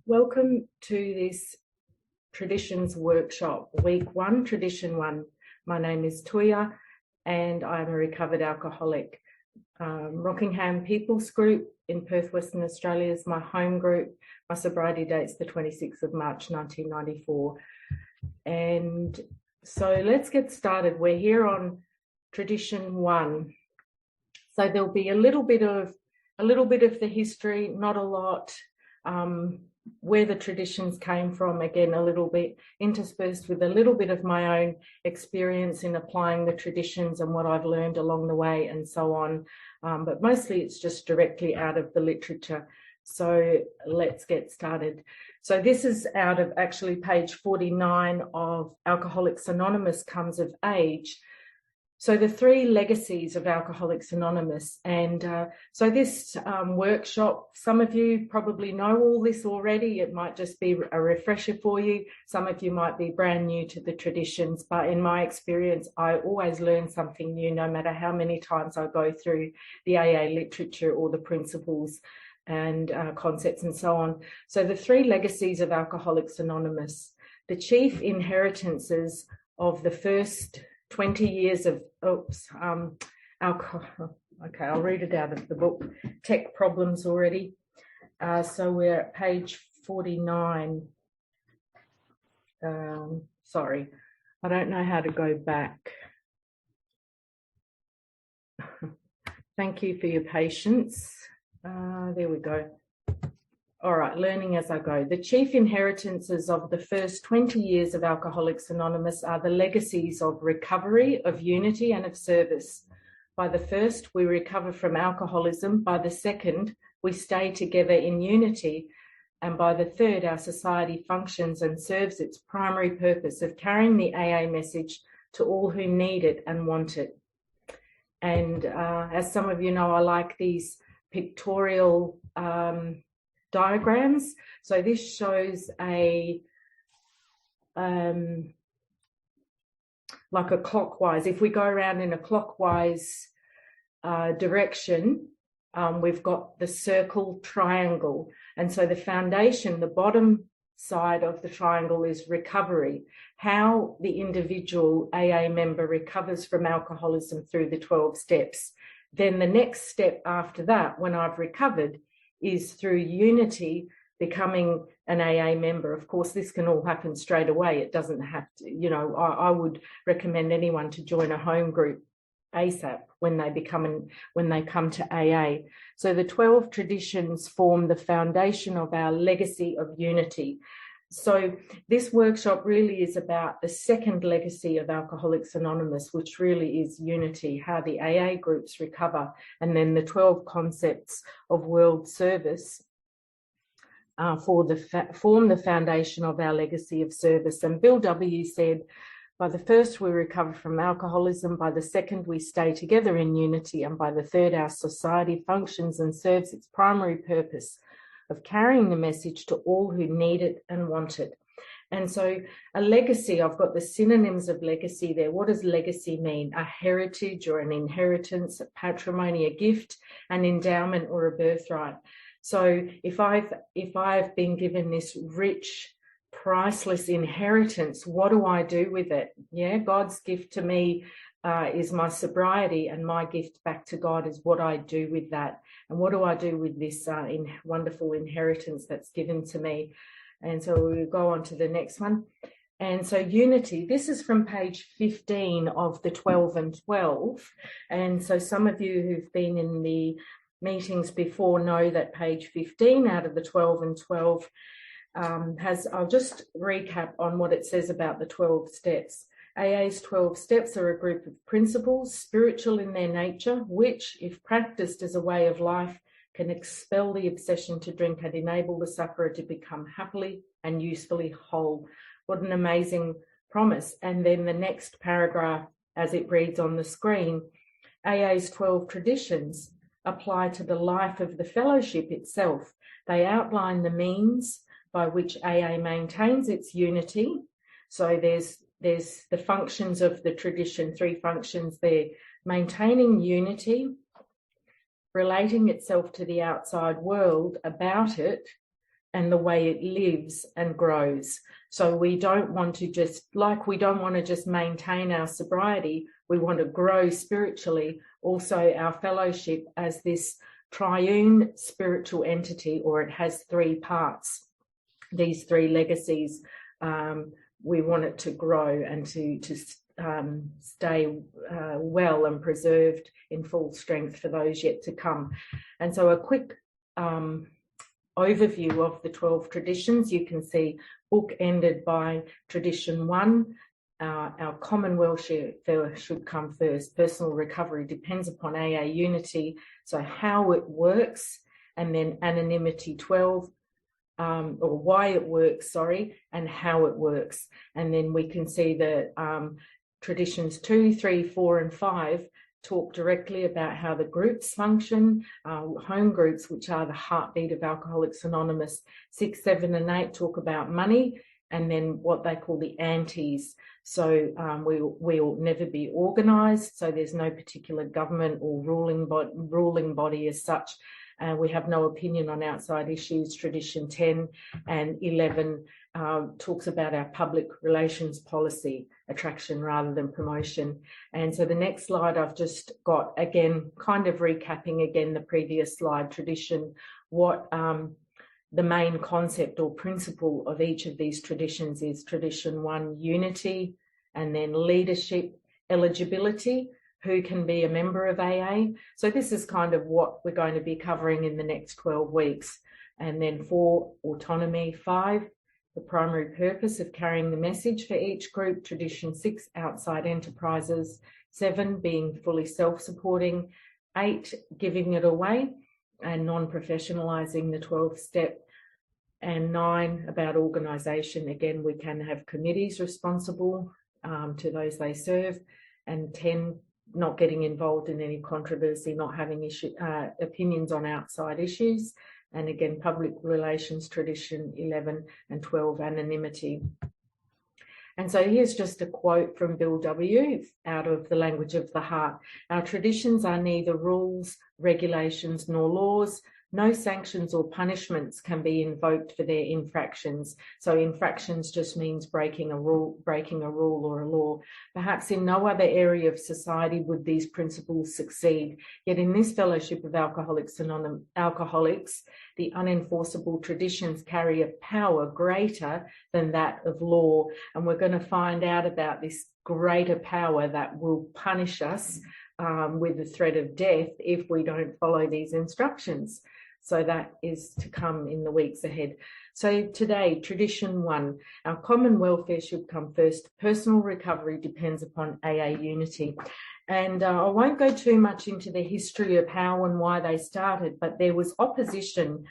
Welcome to this Traditions Workshop, Week 1, Tradition 1. My name is Tuija and I'm a recovered alcoholic. Rockingham People's Group in Perth, Western Australia is my home group. My sobriety date's the 26th of March 1994. And so let's get started. We're here on Tradition 1. So there'll be a little bit of the history, not a lot. Where the traditions came from, again, a little bit interspersed with a little bit of my own experience in applying the traditions and what I've learned along the way and so on. But mostly it's just directly out of the literature. So let's get started. So this is out of actually page 49 of Alcoholics Anonymous Comes of Age. So the 3 legacies of Alcoholics Anonymous. And so this workshop, some of you probably know all this already. It might just be a refresher for you. Some of you might be brand new to the traditions, but in my experience, I always learn something new, no matter how many times I go through the AA literature or the principles and concepts and so on. So the 3 legacies of Alcoholics Anonymous, the chief inheritances of the first 20 years of, alcohol. Okay, I'll read it out of the book, Tech Problems already. So we're at page 49. Sorry, I don't know how to go back. Thank you for your patience. There we go. All right, learning as I go. The chief inheritances of the first 20 years of Alcoholics Anonymous are the legacies of recovery, of unity, and of service. By the first, we recover from alcoholism. By the second, we stay together in unity. And by the third, our society functions and serves its primary purpose of carrying the AA message to all who need it and want it. And as some of you know, I like these pictorial diagrams. So this shows a like a clockwise. If we go around in a clockwise direction, we've got the circle triangle. And so the foundation, the bottom side of the triangle is recovery, how the individual AA member recovers from alcoholism through the 12 steps. Then the next step after that, when I've recovered, is through unity, becoming an AA member. Of course, this can all happen straight away. It doesn't have to, you know, I would recommend anyone to join a home group ASAP when they come to AA. So the 12 traditions form the foundation of our legacy of unity. So this workshop really is about the second legacy of Alcoholics Anonymous, which really is unity, how the AA groups recover, and then the 12 concepts of world service form the foundation of our legacy of service. And Bill W. said, by the first, we recover from alcoholism. By the second, we stay together in unity. And by the third, our society functions and serves its primary purpose of carrying the message to all who need it and want it. And so a legacy, I've got the synonyms of legacy there. What does legacy mean? A heritage or an inheritance, a patrimony, a gift, an endowment or a birthright. So if I've been given this rich, priceless inheritance, what do I do with it? Yeah, God's gift to me is my sobriety, and my gift back to God is what I do with that. And what do I do with this wonderful inheritance that's given to me? And so we'll go on to the next one. And so unity, this is from page 15 of the 12 and 12. And so some of you who've been in the meetings before know that page 15 out of the 12 and 12 I'll just recap on what it says about the 12 steps. AA's 12 steps are a group of principles, spiritual in their nature, which, if practiced as a way of life, can expel the obsession to drink and enable the sufferer to become happily and usefully whole. What an amazing promise. And then the next paragraph, as it reads on the screen, AA's 12 traditions apply to the life of the fellowship itself. They outline the means by which AA maintains its unity. So there's the functions of the tradition, 3 functions there: maintaining unity, relating itself to the outside world about it, and the way it lives and grows. So we don't want to just maintain our sobriety. We want to grow spiritually, also our fellowship as this triune spiritual entity, or it has three parts, these three legacies. We want it to grow and to stay well and preserved in full strength for those yet to come. And so a quick overview of the 12 traditions. You can see book ended by tradition 1. Our common welfare should come first. Personal recovery depends upon AA unity. So how it works, and then anonymity 12, or why it works, and how it works. And then we can see that traditions 2, 3, 4, and 5 talk directly about how the groups function, home groups, which are the heartbeat of Alcoholics Anonymous. 6, 7, and 8 talk about money, and then what they call the antis. So we'll never be organised, so there's no particular government or ruling body as such. We have no opinion on outside issues. Tradition 10 and 11 talks about our public relations policy, attraction rather than promotion. And so the next slide I've just got, again, kind of recapping again the previous slide, tradition, what the main concept or principle of each of these traditions is. Tradition 1, unity, and then leadership, eligibility, who can be a member of AA. So this is kind of what we're going to be covering in the next 12 weeks. And then 4, autonomy. 5, the primary purpose of carrying the message for each group. Tradition 6, outside enterprises. 7, being fully self-supporting. 8, giving it away and non-professionalising the 12th step. And 9, about organisation. Again, we can have committees responsible to those they serve. And 10, not getting involved in any controversy, not having opinions on outside issues. And again, public relations, tradition 11 and 12, anonymity. And so here's just a quote from Bill W. out of The Language of the Heart. Our traditions are neither rules, regulations, nor laws. No sanctions or punishments can be invoked for their infractions. So infractions just means breaking a rule or a law. Perhaps in no other area of society would these principles succeed. Yet in this fellowship of alcoholics, the unenforceable traditions carry a power greater than that of law. And we're going to find out about this greater power that will punish us with the threat of death if we don't follow these instructions. So that is to come in the weeks ahead. So today, tradition 1, our common welfare should come first. Personal recovery depends upon AA unity. And I won't go too much into the history of how and why they started, but there was opposition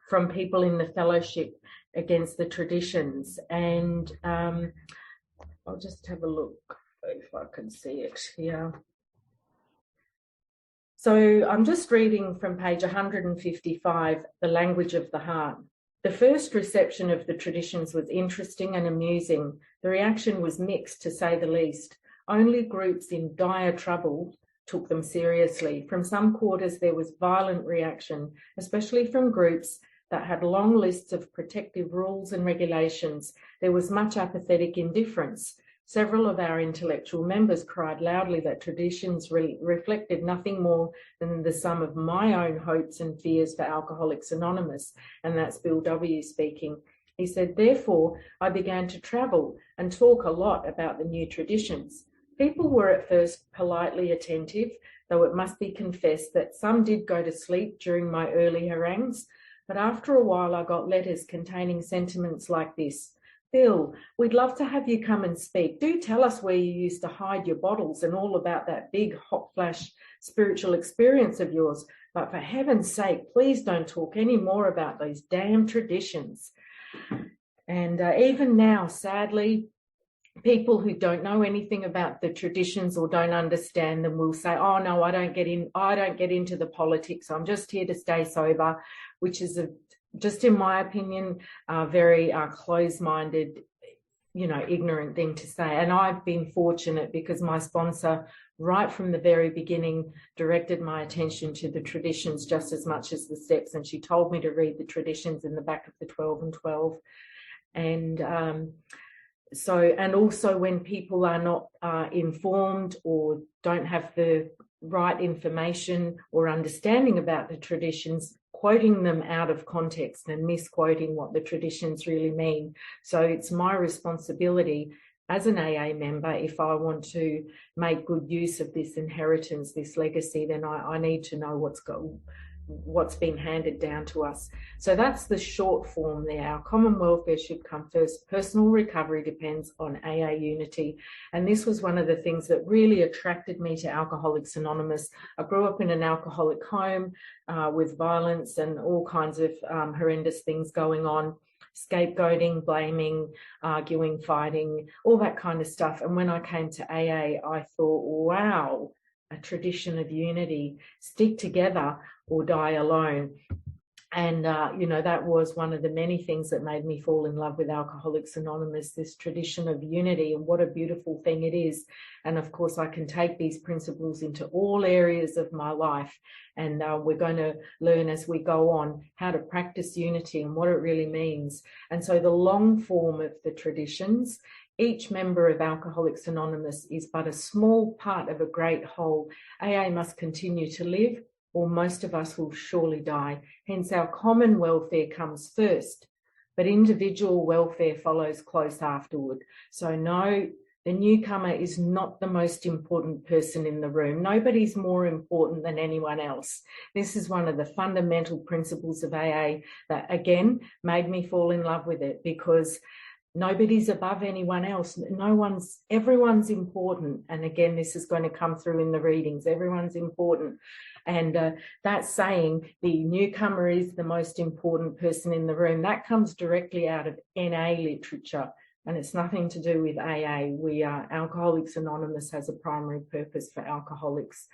from people in the fellowship against the traditions. And I'll just have a look if I can see it here. So I'm just reading from page 155, The Language of the Heart. The first reception of the traditions was interesting and amusing. The reaction was mixed, to say the least. Only groups in dire trouble took them seriously. From some quarters, there was violent reaction, especially from groups that had long lists of protective rules and regulations. There was much apathetic indifference. Several of our intellectual members cried loudly that traditions reflected nothing more than the sum of my own hopes and fears for Alcoholics Anonymous. And that's Bill W. speaking. He said, therefore, I began to travel and talk a lot about the new traditions. People were at first politely attentive, though it must be confessed that some did go to sleep during my early harangues. But after a while, I got letters containing sentiments like this. Bill, we'd love to have you come and speak. Do tell us where you used to hide your bottles and all about that big hot flash spiritual experience of yours. But for heaven's sake, please don't talk any more about those damn traditions. And even now, sadly, people who don't know anything about the traditions or don't understand them will say, oh no, I don't get into the politics. I'm just here to stay sober, which is just in my opinion, very close-minded ignorant thing to say. And I've been fortunate because my sponsor, right from the very beginning, directed my attention to the traditions just as much as the steps. And she told me to read the traditions in the back of the 12 and 12. And and also when people are not informed or don't have the right information or understanding about the traditions, quoting them out of context and misquoting what the traditions really mean. So it's my responsibility as an AA member, if I want to make good use of this inheritance, this legacy, then I need to know what's been handed down to us. So that's the short form there. Our common welfare should come first. Personal recovery depends on AA unity. And this was one of the things that really attracted me to Alcoholics Anonymous. I grew up in an alcoholic home with violence and all kinds of horrendous things going on. Scapegoating, blaming, arguing, fighting, all that kind of stuff. And when I came to AA, I thought, wow, a tradition of unity, stick together or die alone. And, that was one of the many things that made me fall in love with Alcoholics Anonymous, this tradition of unity, and what a beautiful thing it is. And of course, I can take these principles into all areas of my life. And we're going to learn as we go on how to practice unity and what it really means. And so the long form of the traditions, each member of Alcoholics Anonymous is but a small part of a great whole. AA must continue to live, or most of us will surely die. Hence, our common welfare comes first, but individual welfare follows close afterward. So no, the newcomer is not the most important person in the room. Nobody's more important than anyone else. This is one of the fundamental principles of AA that, again, made me fall in love with it, because nobody's above anyone else. Everyone's important. And again, this is going to come through in the readings. Everyone's important. And that saying, the newcomer is the most important person in the room, that comes directly out of NA literature. And it's nothing to do with AA. Alcoholics Anonymous has a primary purpose for alcoholics.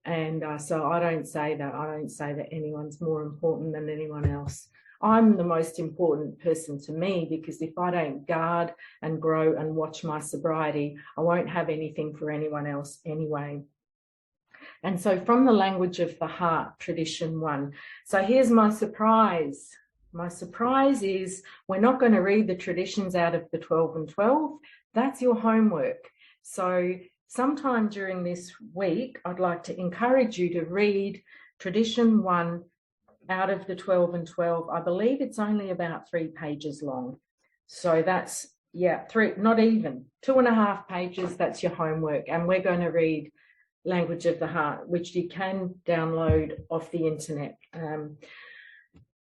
And so I don't say that. I don't say that anyone's more important than anyone else. I'm the most important person to me, because if I don't guard and grow and watch my sobriety, I won't have anything for anyone else anyway. And so from the language of the heart, tradition 1. So here's my surprise. My surprise is we're not going to read the traditions out of the 12 and 12. That's your homework. So sometime during this week, I'd like to encourage you to read tradition 1 out of the 12 and 12. I believe it's only about 3 pages long. So that's, 3, not even, 2.5 pages. That's your homework. And we're going to read Language of the Heart, which you can download off the internet.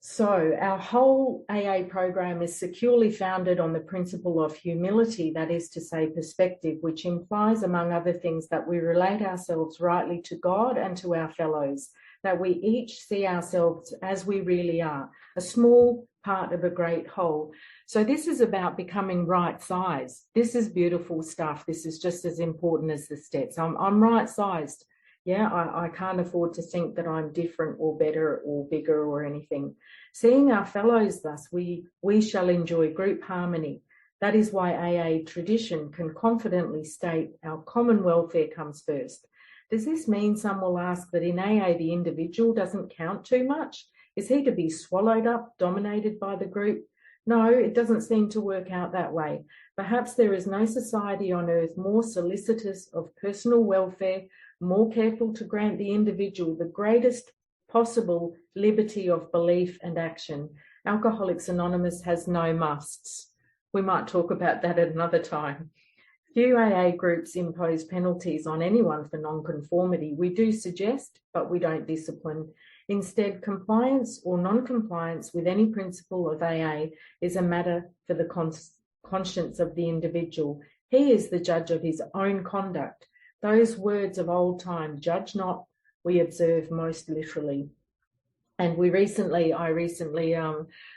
So our whole AA program is securely founded on the principle of humility, that is to say perspective, which implies, among other things, that we relate ourselves rightly to God and to our fellows, that we each see ourselves as we really are, a small part of a great whole. So this is about becoming right size. This is beautiful stuff. This is just as important as the steps. I'm right sized. Yeah, I can't afford to think that I'm different or better or bigger or anything. Seeing our fellows thus, we shall enjoy group harmony. That is why AA tradition can confidently state our common welfare comes first. Does this mean, some will ask, that in AA the individual doesn't count too much? Is he to be swallowed up, dominated by the group? No, it doesn't seem to work out that way. Perhaps there is no society on earth more solicitous of personal welfare, more careful to grant the individual the greatest possible liberty of belief and action. Alcoholics Anonymous has no musts. We might talk about that at another time. Few AA groups impose penalties on anyone for non-conformity. We do suggest, but we don't discipline. Instead, compliance or non-compliance with any principle of AA is a matter for the conscience of the individual. He is the judge of his own conduct. Those words of old time, judge not, we observe most literally. And I recently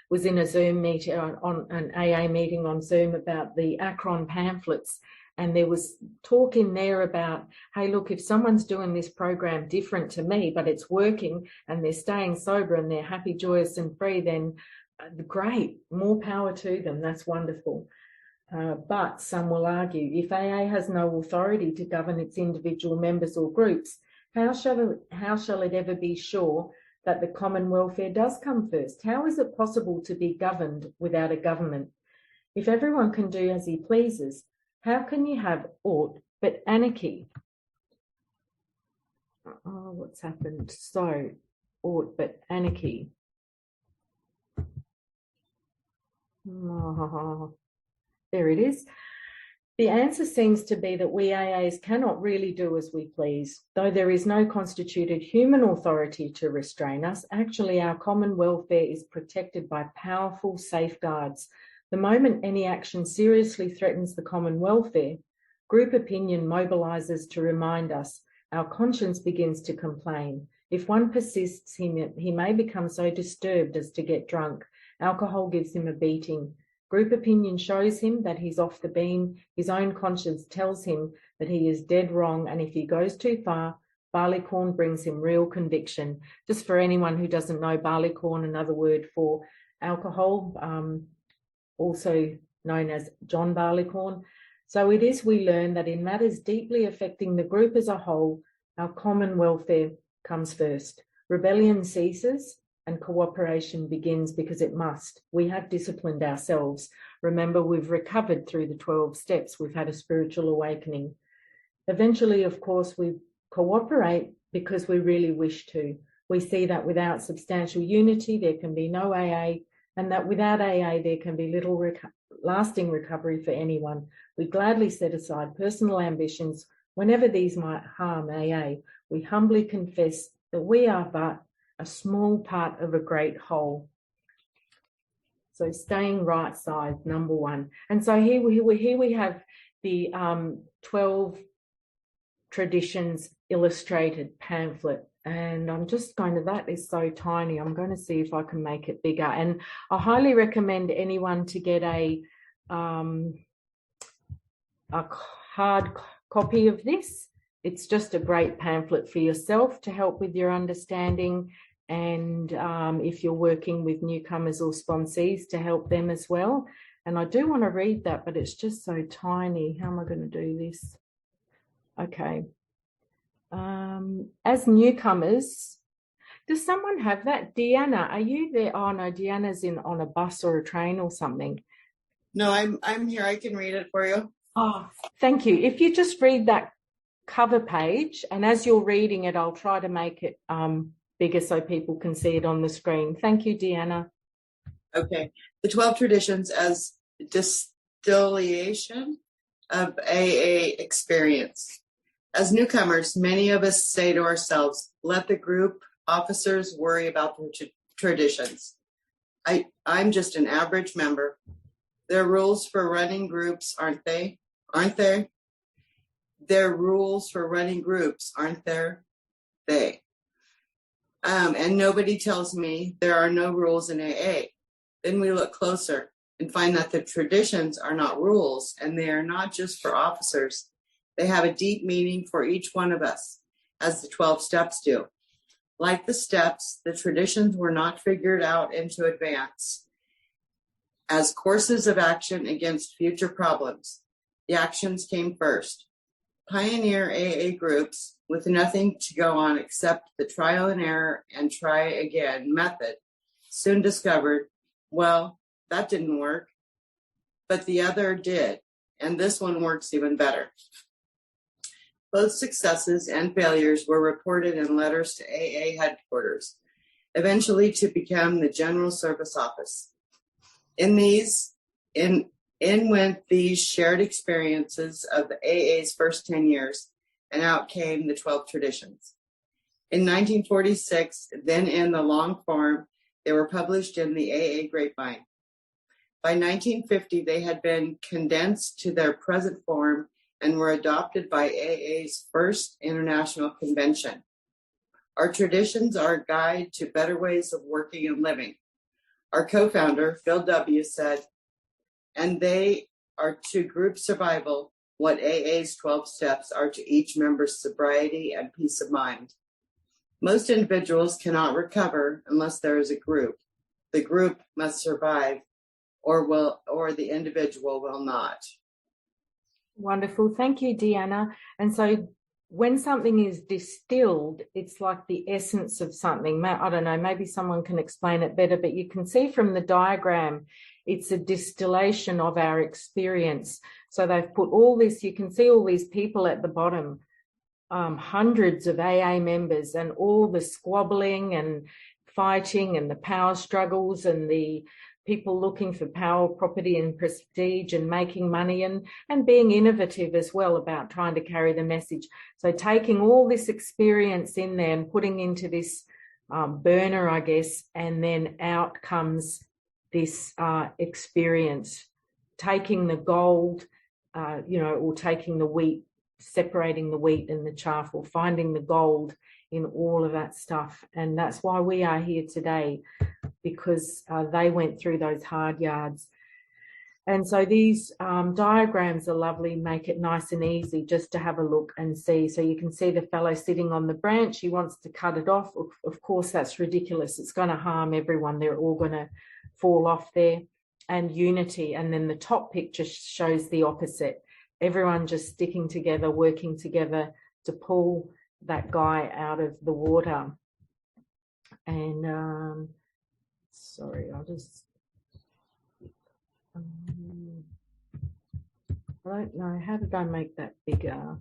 was in a Zoom meeting, on an AA meeting on Zoom, about the Akron pamphlets. And there was talk in there about, hey, look, if someone's doing this program different to me, but it's working and they're staying sober and they're happy, joyous and free, then great, more power to them. That's wonderful. But some will argue, if AA has no authority to govern its individual members or groups, how shall it ever be sure that the common welfare does come first? How is it possible to be governed without a government? If everyone can do as he pleases, how can you have aught but anarchy? Oh, what's happened? So, aught but anarchy. Oh, there it is. The answer seems to be that we AAs cannot really do as we please. Though there is no constituted human authority to restrain us, actually our common welfare is protected by powerful safeguards. The moment any action seriously threatens the common welfare, group opinion mobilises to remind us. Our conscience begins to complain. If one persists, he may become so disturbed as to get drunk. Alcohol gives him a beating. Group opinion shows him that he's off the beam. His own conscience tells him that he is dead wrong, and if he goes too far, barleycorn brings him real conviction. Just for anyone who doesn't know, barleycorn, another word for alcohol, also known as John Barleycorn. So it is we learn that in matters deeply affecting the group as a whole, our common welfare comes first. Rebellion ceases and cooperation begins because it must. We have disciplined ourselves. Remember, we've recovered through the 12 steps. We've had a spiritual awakening. Eventually, of course, we cooperate because we really wish to. We see that without substantial unity, there can be no AA, and that without AA, there can be little lasting recovery for anyone. We gladly set aside personal ambitions whenever these might harm AA. We humbly confess that we are but a small part of a great whole. So staying right side, number one. And so here we have the 12 traditions illustrated pamphlet. And I'm just going to, that is so tiny. I'm going to see if I can make it bigger. And I highly recommend anyone to get a hard copy of this. It's just a great pamphlet for yourself to help with your understanding. And if you're working with newcomers or sponsees, to help them as well. And I do want to read that, but it's just so tiny. How am I going to do this? Okay. As newcomers, does someone have that? Deanna, are you there? Oh no, Deanna's on a bus or a train or something. No, I'm here. I can read it for you. Oh, thank you. If you just read that cover page, and as you're reading it, I'll try to make it bigger so people can see it on the screen. Thank you, Deanna. Okay. The 12 traditions as distillation of AA experience. As newcomers, many of us say to ourselves, let the group officers worry about the traditions. I'm just an average member. There are rules for running groups, aren't they? Aren't there? There are rules for running groups, aren't there? And nobody tells me there are no rules in AA. Then we look closer and find that the traditions are not rules, and they are not just for officers. They have a deep meaning for each one of us, as the 12 steps do. Like the steps, the traditions were not figured out into advance as courses of action against future problems. The actions came first. Pioneer AA groups with nothing to go on except the trial and error and try again method soon discovered, well, that didn't work, but the other did, and this one works even better. Both successes and failures were reported in letters to AA headquarters, eventually to become the General Service Office. In went these shared experiences of the AA's first 10 years, and out came the 12 traditions. In 1946, then in the long form, they were published in the AA Grapevine. By 1950, they had been condensed to their present form and were adopted by AA's first international convention. Our traditions are a guide to better ways of working and living. Our co-founder, Phil W., said, and they are to group survival what AA's 12 steps are to each member's sobriety and peace of mind. Most individuals cannot recover unless there is a group. The group must survive, or the individual will not. Wonderful. Thank you, Deanna. And so when something is distilled, it's like the essence of something. I don't know, maybe someone can explain it better, but you can see from the diagram, it's a distillation of our experience. So they've put all this, you can see all these people at the bottom, hundreds of AA members, and all the squabbling and fighting and the power struggles and the people looking for power, property and prestige and making money and being innovative as well about trying to carry the message. So taking all this experience in there and putting into this burner, I guess, and then out comes this experience, taking the gold, or taking the wheat, separating the wheat and the chaff, or finding the gold in all of that stuff. And that's why we are here today, because they went through those hard yards. And so these diagrams are lovely, make it nice and easy just to have a look and see. So you can see the fellow sitting on the branch, he wants to cut it off. Of course, that's ridiculous. It's going to harm everyone. They're all going to fall off there. And unity. And then the top picture shows the opposite. Everyone just sticking together, working together to pull that guy out of the water. And sorry, I'll just, I don't know, how did I make that bigger?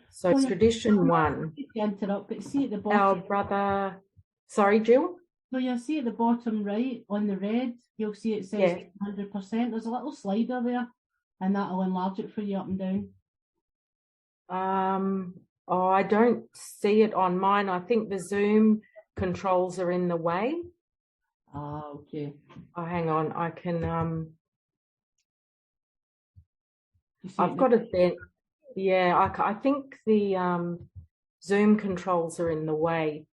So it's tradition one. To interrupt, but see at the bottom. Our brother, sorry, Jill? So you'll see at the bottom right on the red, you'll see it says 100%. There's a little slider there, and that'll enlarge it for you up and down. Oh, I don't see it on mine. I think the Zoom controls are in the way. Ah, okay. Oh, hang on. I can, I've got it there. Yeah, I think the Zoom controls are in the way.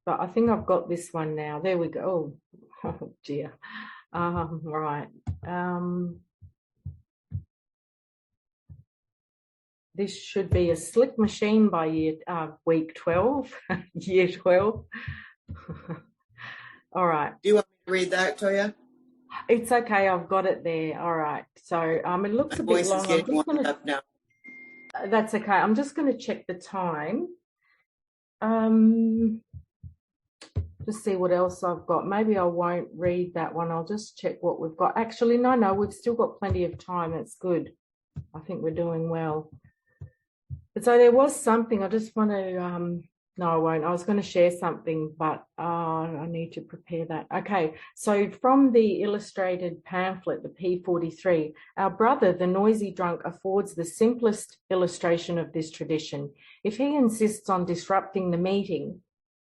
But I think I've got this one now. There we go. Oh dear. Right. This should be a slick machine by week 12, year 12. All right. Do you want me to read that, Tuija? It's okay. I've got it there. All right. So it looks a bit long. Now. That's okay. I'm just going to check the time. Just see what else I've got. Maybe I won't read that one. I'll just check what we've got. Actually, no, we've still got plenty of time. That's good. I think we're doing well. But so there was something. I just want to, no, I won't. I was going to share something, but I need to prepare that. Okay, so from the illustrated pamphlet, the P43, our brother, the noisy drunk, affords the simplest illustration of this tradition. If he insists on disrupting the meeting,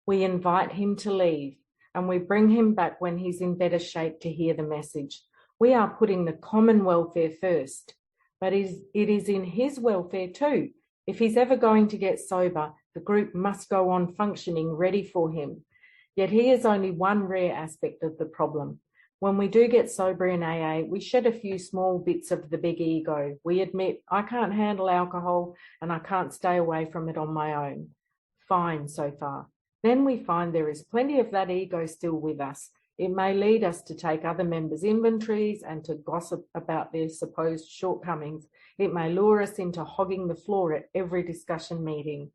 we invite him to leave, and we bring him back when he's in better shape to hear the message. We are putting the common welfare first, but it is in his welfare too. If he's ever going to get sober, the group must go on functioning ready for him. Yet he is only one rare aspect of the problem. When we do get sober in AA, we shed a few small bits of the big ego. We admit, I can't handle alcohol and I can't stay away from it on my own. Fine so far. Then we find there is plenty of that ego still with us. It may lead us to take other members' inventories and to gossip about their supposed shortcomings. It may lure us into hogging the floor at every discussion meeting.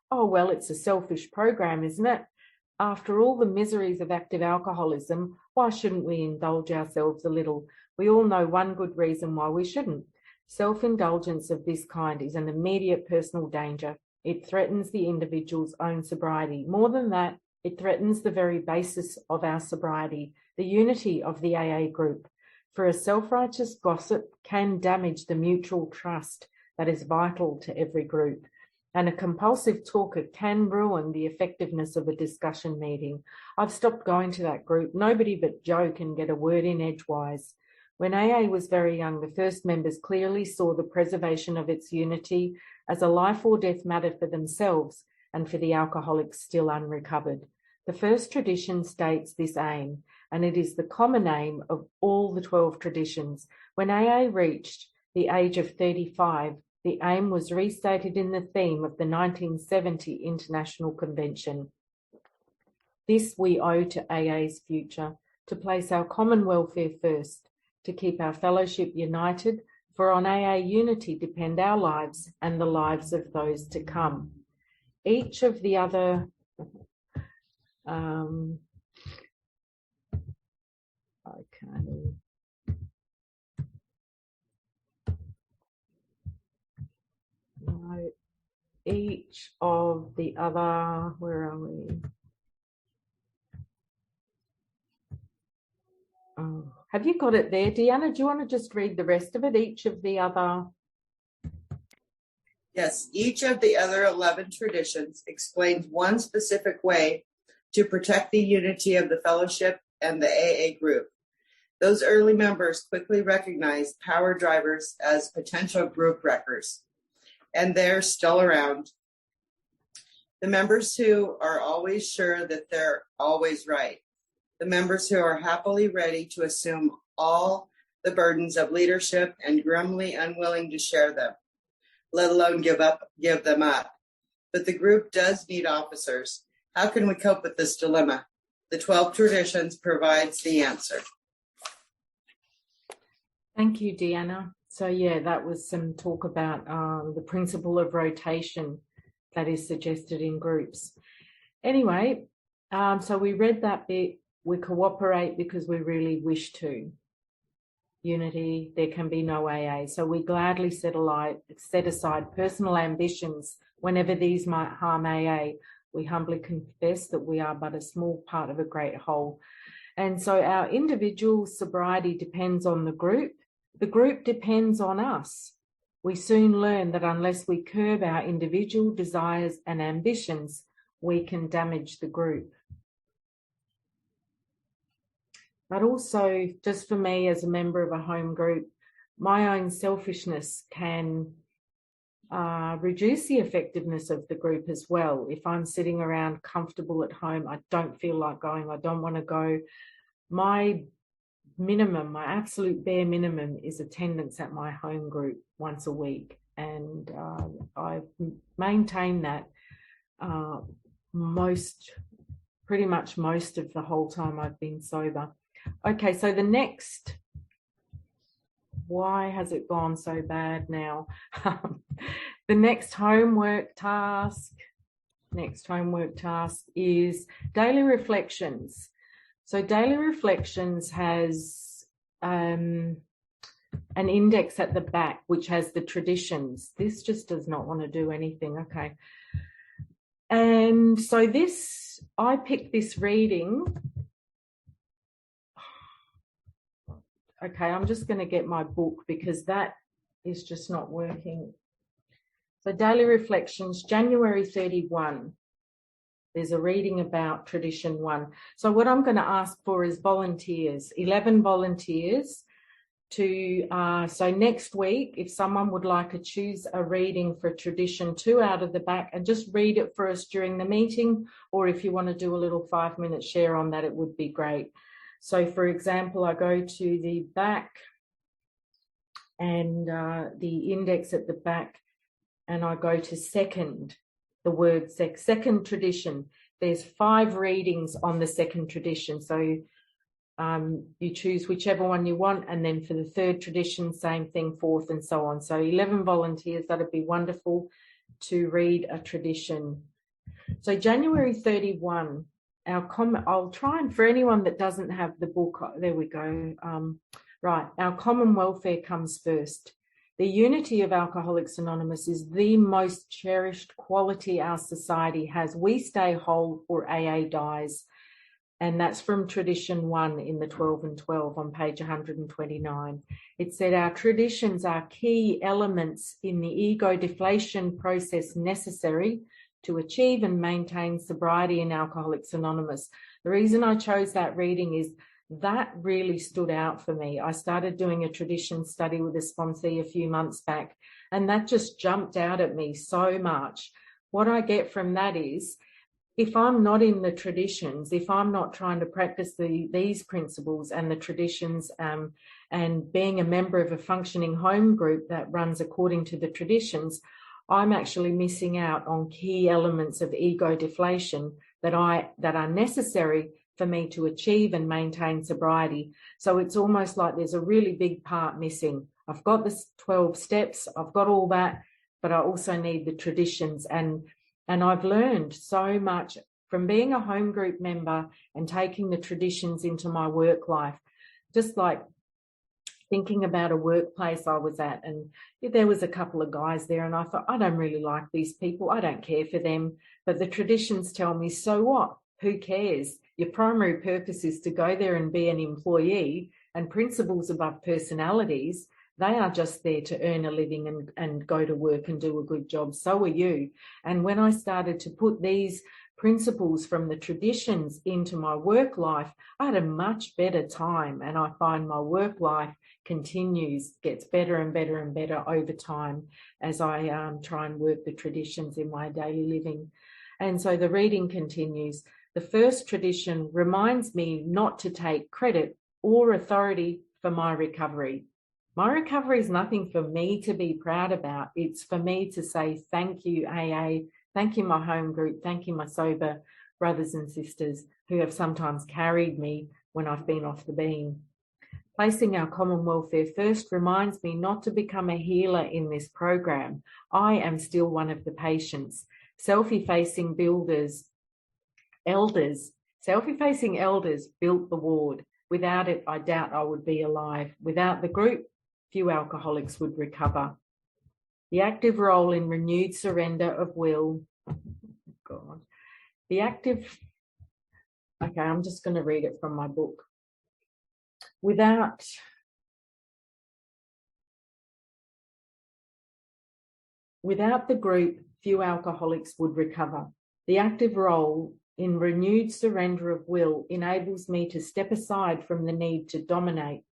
Oh, well, it's a selfish program, isn't it? After all the miseries of active alcoholism, why shouldn't we indulge ourselves a little? We all know one good reason why we shouldn't. Self-indulgence of this kind is an immediate personal danger. It threatens the individual's own sobriety. More than that, it threatens the very basis of our sobriety, the unity of the AA group. For a self-righteous gossip can damage the mutual trust that is vital to every group. And a compulsive talker can ruin the effectiveness of a discussion meeting. I've stopped going to that group. Nobody but Joe can get a word in edgewise. When AA was very young, the first members clearly saw the preservation of its unity as a life or death matter for themselves and for the alcoholics still unrecovered. The first tradition states this aim, and it is the common aim of all the 12 traditions. When AA reached the age of 35, the aim was restated in the theme of the 1970 International Convention. This we owe to AA's future. to place our common welfare first, to keep our fellowship united, for on AA unity depend our lives and the lives of those to come. Each of the other each of the other, where are we? Oh, have you got it there, Deanna? Do you want to just read the rest of it? Each of the other. Yes, each of the other 11 traditions explains one specific way to protect the unity of the fellowship and the AA group. Those early members quickly recognized power drivers as potential group wreckers, and they're still around. The members who are always sure that they're always right. The members who are happily ready to assume all the burdens of leadership and grimly unwilling to share them, let alone give them up. But the group does need officers. How can we cope with this dilemma? The 12 traditions provides the answer. Thank you, Deanna. So yeah, that was some talk about the principle of rotation that is suggested in groups. Anyway, so we read that bit. We cooperate because we really wish to. Unity, there can be no AA. So we gladly set aside personal ambitions whenever these might harm AA. We humbly confess that we are but a small part of a great whole. And so our individual sobriety depends on the group. The group depends on us. We soon learn that unless we curb our individual desires and ambitions, we can damage the group. But also, just for me as a member of a home group, my own selfishness can reduce the effectiveness of the group as well. If I'm sitting around comfortable at home, I don't feel like going, I don't want to go. My minimum, my absolute bare minimum is attendance at my home group once a week. And I've maintained that pretty much most of the whole time I've been sober. Okay, so the next, why has it gone so bad now? The next homework task is daily reflections. So daily reflections has an index at the back, which has the traditions. This just does not want to do anything. Okay. And so I picked this reading. Okay, I'm just going to get my book because that is just not working. So daily reflections, January 31. There's a reading about tradition 1. So what I'm going to ask for is volunteers, 11 volunteers to, so next week, if someone would like to choose a reading for tradition 2 out of the back and just read it for us during the meeting, or if you want to do a little 5-minute share on that, it would be great. So for example, I go to the back and the index at the back, and I go to second, the word second tradition. There's 5 readings on the second tradition. So you choose whichever one you want. And then for the third tradition, same thing, fourth and so on. So 11 volunteers, that'd be wonderful to read a tradition. So January 31, I'll try and for anyone that doesn't have the book, there we go. Right, our common welfare comes first. The unity of Alcoholics Anonymous is the most cherished quality our society has. We stay whole or AA dies. And that's from Tradition 1 in the 12 and 12 on page 129. It said our traditions are key elements in the ego deflation process necessary to achieve and maintain sobriety in Alcoholics Anonymous. The reason I chose that reading is that really stood out for me. I started doing a tradition study with a sponsee a few months back, and that just jumped out at me so much. What I get from that is, if I'm not in the traditions, if I'm not trying to practice these principles and the traditions and being a member of a functioning home group that runs according to the traditions, I'm actually missing out on key elements of ego deflation that are necessary for me to achieve and maintain sobriety. So it's almost like there's a really big part missing. I've got the 12 steps, I've got all that, but I also need the traditions. And I've learned so much from being a home group member and taking the traditions into my work life. Just like thinking about a workplace I was at, and there was a couple of guys there, and I thought, I don't really like these people. I don't care for them. But the traditions tell me, so what? Who cares? Your primary purpose is to go there and be an employee, and principles above personalities. They are just there to earn a living and go to work and do a good job. So are you. And when I started to put these principles from the traditions into my work life, I had a much better time, and I find my work life gets better and better and better over time as I try and work the traditions in my daily living. And so the reading continues. The first tradition reminds me not to take credit or authority for my recovery. My recovery is nothing for me to be proud about. It's for me to say, thank you, AA, thank you, my home group, thank you, my sober brothers and sisters who have sometimes carried me when I've been off the beam. Placing our common welfare first reminds me not to become a healer in this program. I am still one of the patients. Self-effacing elders built the ward. Without it, I doubt I would be alive. Without the group, few alcoholics would recover. The active role in renewed surrender of will. God. Okay, I'm just going to read it from my book. Without the group, few alcoholics would recover. The active role in renewed surrender of will enables me to step aside from the need to dominate,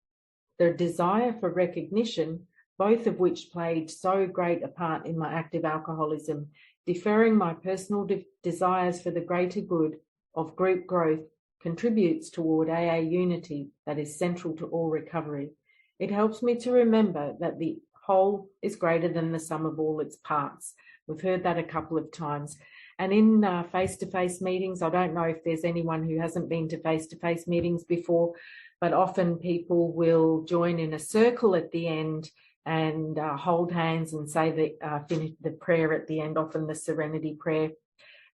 the desire for recognition, both of which played so great a part in my active alcoholism, deferring my personal desires for the greater good of group growth contributes toward AA unity that is central to all recovery. It helps me to remember that the whole is greater than the sum of all its parts. We've heard that a couple of times. And in face-to-face meetings, I don't know if there's anyone who hasn't been to face-to-face meetings before, but often people will join in a circle at the end and hold hands and say finish the prayer at the end, often the serenity prayer.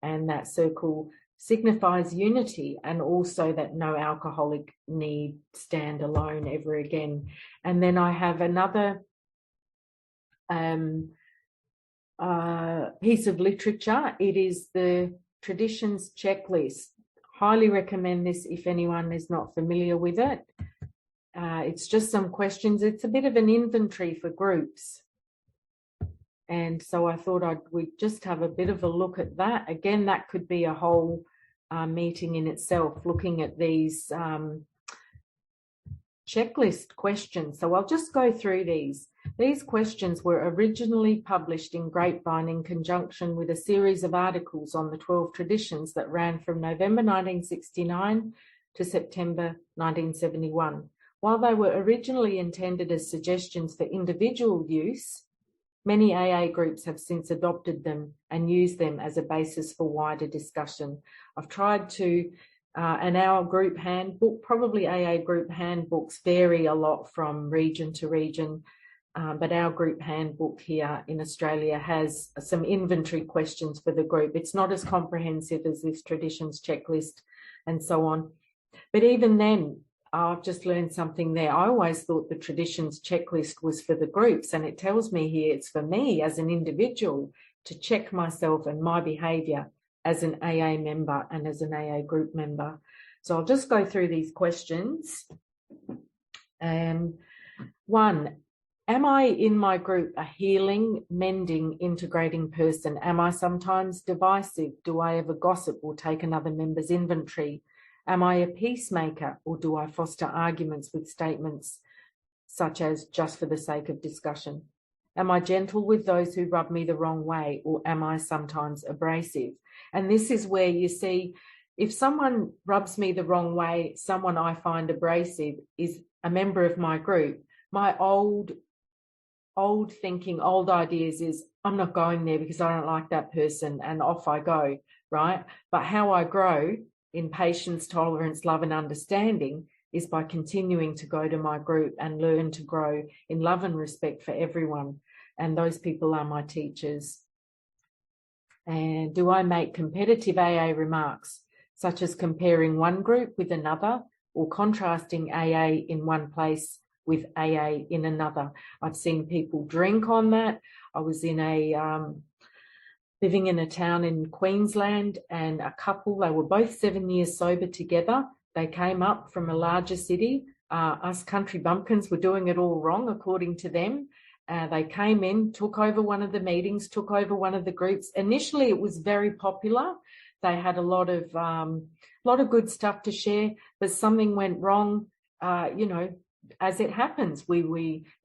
And that circle signifies unity, and also that no alcoholic need stand alone ever again. And then I have another piece of literature. It is the Traditions Checklist. Highly recommend this if anyone is not familiar with it. It's just some questions. It's a bit of an inventory for groups. And so I thought we'd just have a bit of a look at that. Again, that could be a whole meeting in itself, looking at these checklist questions. So I'll just go through these. These questions were originally published in Grapevine in conjunction with a series of articles on the 12 traditions that ran from November 1969 to September 1971. While they were originally intended as suggestions for individual use, many AA groups have since adopted them and used them as a basis for wider discussion. I've tried to, and our group handbook, probably AA group handbooks vary a lot from region to region, but our group handbook here in Australia has some inventory questions for the group. It's not as comprehensive as this traditions checklist and so on. But even then, I've just learned something there. I always thought the traditions checklist was for the groups, and it tells me here it's for me as an individual to check myself and my behaviour as an AA member and as an AA group member. So I'll just go through these questions. 1, am I in my group a healing, mending, integrating person? Am I sometimes divisive? Do I ever gossip or take another member's inventory? Am I a peacemaker, or do I foster arguments with statements such as just for the sake of discussion? Am I gentle with those who rub me the wrong way, or am I sometimes abrasive? And this is where you see, if someone rubs me the wrong way, someone I find abrasive is a member of my group. My old thinking, old ideas is, I'm not going there because I don't like that person, and off I go, right? But how I grow in patience, tolerance, love, and understanding is by continuing to go to my group and learn to grow in love and respect for everyone. And those people are my teachers. And do I make competitive AA remarks, such as comparing one group with another or contrasting AA in one place with AA in another? I've seen people drink on that. I was in living in a town in Queensland, and a couple, they were both 7 years sober together. They came up from a larger city. Us country bumpkins were doing it all wrong, according to them. They came in, took over one of the meetings, took over one of the groups. Initially, it was very popular. They had a lot of good stuff to share, but something went wrong. As it happens,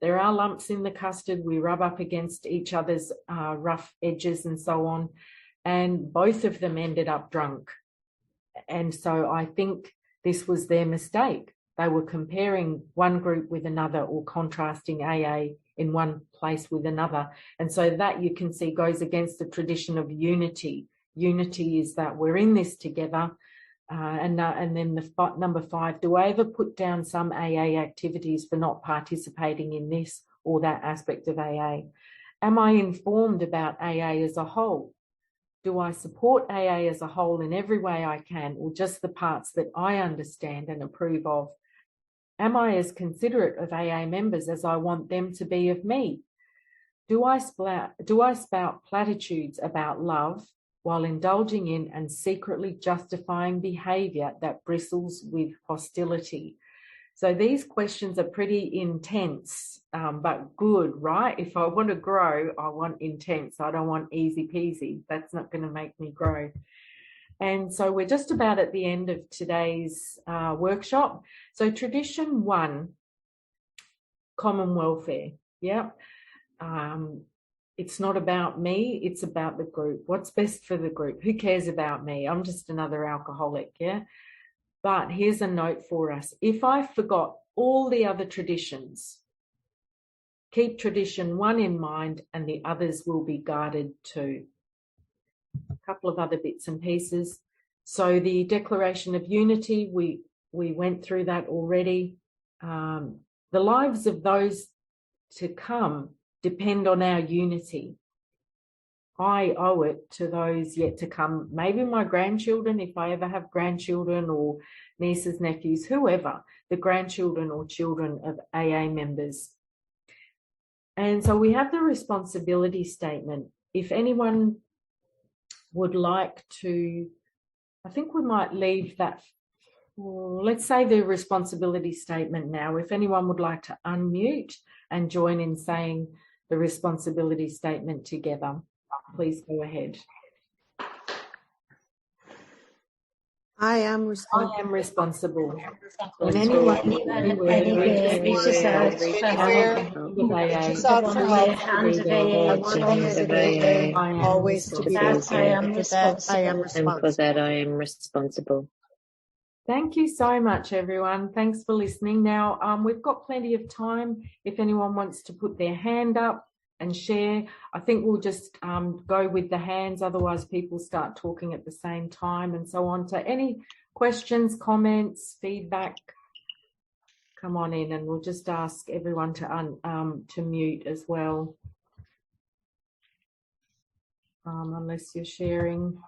there are lumps in the custard. We rub up against each other's rough edges and so on. And both of them ended up drunk. And so I think this was their mistake. They were comparing one group with another or contrasting AA in one place with another. And so that, you can see, goes against the tradition of unity. Unity is that we're in this together. And then number 5, do I ever put down some AA activities for not participating in this or that aspect of AA? Am I informed about AA as a whole? Do I support AA as a whole in every way I can, or just the parts that I understand and approve of? Am I as considerate of AA members as I want them to be of me? Do I spout platitudes about love while indulging in and secretly justifying behaviour that bristles with hostility? So these questions are pretty intense, but good, right? If I want to grow, I want intense. I don't want easy peasy. That's not going to make me grow. And so we're just about at the end of today's workshop. So tradition 1, common welfare. Yeah. It's not about me, it's about the group. What's best for the group? Who cares about me? I'm just another alcoholic, yeah? But here's a note for us. If I forgot all the other traditions, keep tradition 1 in mind and the others will be guarded too. A couple of other bits and pieces. So the Declaration of Unity, we went through that already. The lives of those to come depend on our unity. I owe it to those yet to come, maybe my grandchildren, if I ever have grandchildren, or nieces, nephews, whoever, the grandchildren or children of AA members. And so we have the responsibility statement. If anyone would like to, I think we might leave that, let's say the responsibility statement now. If anyone would like to unmute and join in saying the responsibility statement together, please go ahead. I am responsible. I am responsible. In any way reaches out always to be I am responsible. I am And for responsible. that I am responsible. Thank you so much, everyone. Thanks for listening. Now, we've got plenty of time. If anyone wants to put their hand up and share, I think we'll just go with the hands. Otherwise, people start talking at the same time and so on. So any questions, comments, feedback, come on in, and we'll just ask everyone to mute as well, unless you're sharing.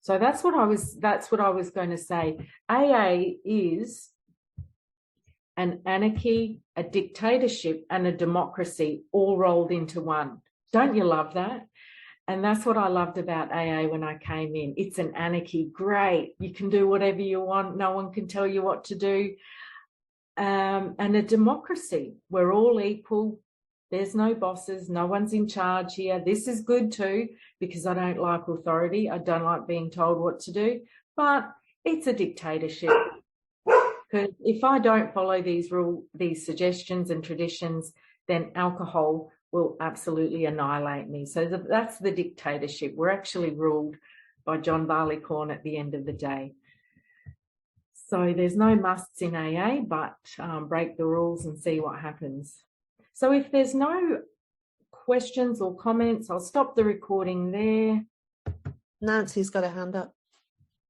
So that's what I was going to say. AA is an anarchy, a dictatorship, and a democracy all rolled into one. Don't you love that? And that's what I loved about AA when I came in. It's an anarchy. Great. You can do whatever you want. No one can tell you what to do. And a democracy. We're all equal. There's no bosses. No one's in charge here. This is good too, because I don't like authority. I don't like being told what to do. But it's a dictatorship. Because if I don't follow these suggestions and traditions, then alcohol will absolutely annihilate me. So that's the dictatorship. We're actually ruled by John Barleycorn at the end of the day. So there's no musts in AA, but break the rules and see what happens. So if there's no questions or comments, I'll stop the recording there. Nancy's got a hand up.